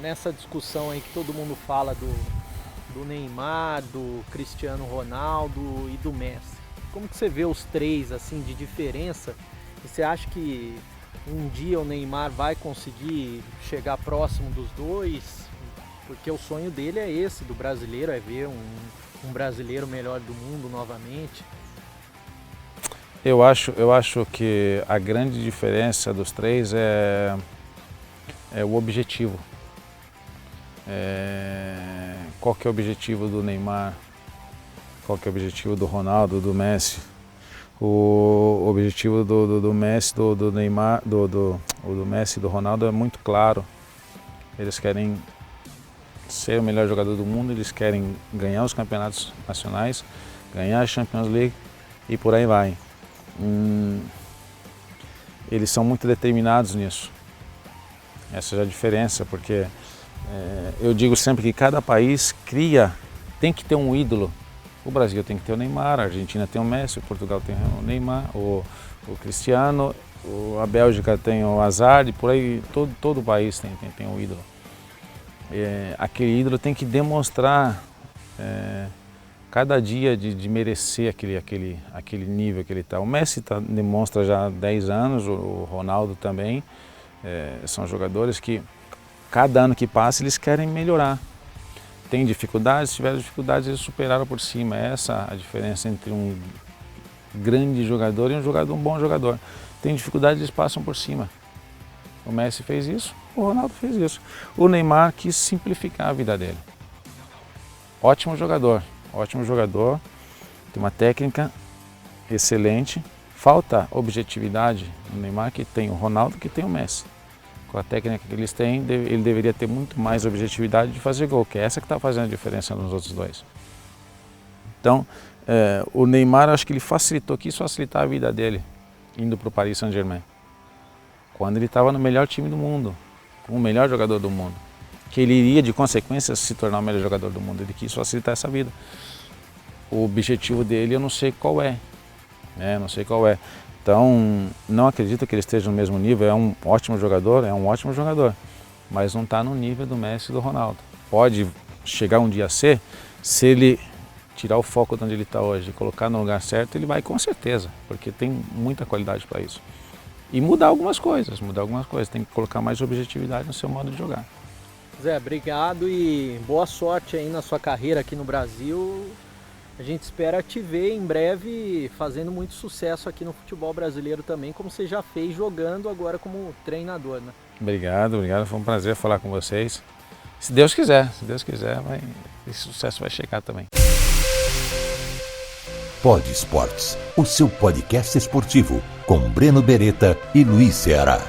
nessa discussão aí que todo mundo fala do Neymar, do Cristiano Ronaldo e do Messi, como que você vê os três assim de diferença? E você acha que um dia o Neymar vai conseguir chegar próximo dos dois? Porque o sonho dele é esse, do brasileiro, é ver um brasileiro melhor do mundo novamente. Eu acho que a grande diferença dos três é o objetivo. Qual que é o objetivo do Neymar? Qual que é o objetivo do Ronaldo, do Messi? O objetivo do Messi, do Neymar, do Messi e do Ronaldo é muito claro. Eles querem ser o melhor jogador do mundo, eles querem ganhar os campeonatos nacionais, ganhar a Champions League e por aí vai. Eles são muito determinados nisso. Essa é a diferença, porque eu digo sempre que cada país tem que ter um ídolo. O Brasil tem que ter o Neymar, a Argentina tem o Messi, o Portugal tem o Neymar, o Cristiano, a Bélgica tem o Hazard, e por aí todo o país tem um ídolo. Aquele ídolo tem que demonstrar cada dia de merecer aquele nível que ele está. O Messi demonstra já há 10 anos, o Ronaldo também. São jogadores que cada ano que passa eles querem melhorar. Tem dificuldades, se tiveram dificuldades eles superaram por cima. Essa é a diferença entre um grande jogador e um bom jogador. Tem dificuldades, eles passam por cima. O Messi fez isso, o Ronaldo fez isso. O Neymar quis simplificar a vida dele. Ótimo jogador, tem uma técnica excelente. Falta objetividade no Neymar, que tem o Ronaldo, que tem o Messi. Com a técnica que eles têm, ele deveria ter muito mais objetividade de fazer gol, que é essa que está fazendo a diferença nos outros dois. Então, o Neymar, acho que ele quis facilitar a vida dele, indo para o Paris Saint-Germain. Quando ele estava no melhor time do mundo, com o melhor jogador do mundo, que ele iria, de consequência, se tornar o melhor jogador do mundo. Ele quis facilitar essa vida. O objetivo dele eu não sei qual é. Então, não acredito que ele esteja no mesmo nível. É um ótimo jogador, mas não está no nível do Messi e do Ronaldo. Pode chegar um dia a ser, se ele tirar o foco de onde ele está hoje e colocar no lugar certo, ele vai com certeza, porque tem muita qualidade para isso. E mudar algumas coisas, tem que colocar mais objetividade no seu modo de jogar. Zé, obrigado e boa sorte aí na sua carreira aqui no Brasil. A gente espera te ver em breve fazendo muito sucesso aqui no futebol brasileiro também, como você já fez jogando agora como treinador, né? Obrigado, foi um prazer falar com vocês. Se Deus quiser, esse sucesso vai chegar também. Pod Esportes, o seu podcast esportivo, com Breno Beretta e Luiz Ceará.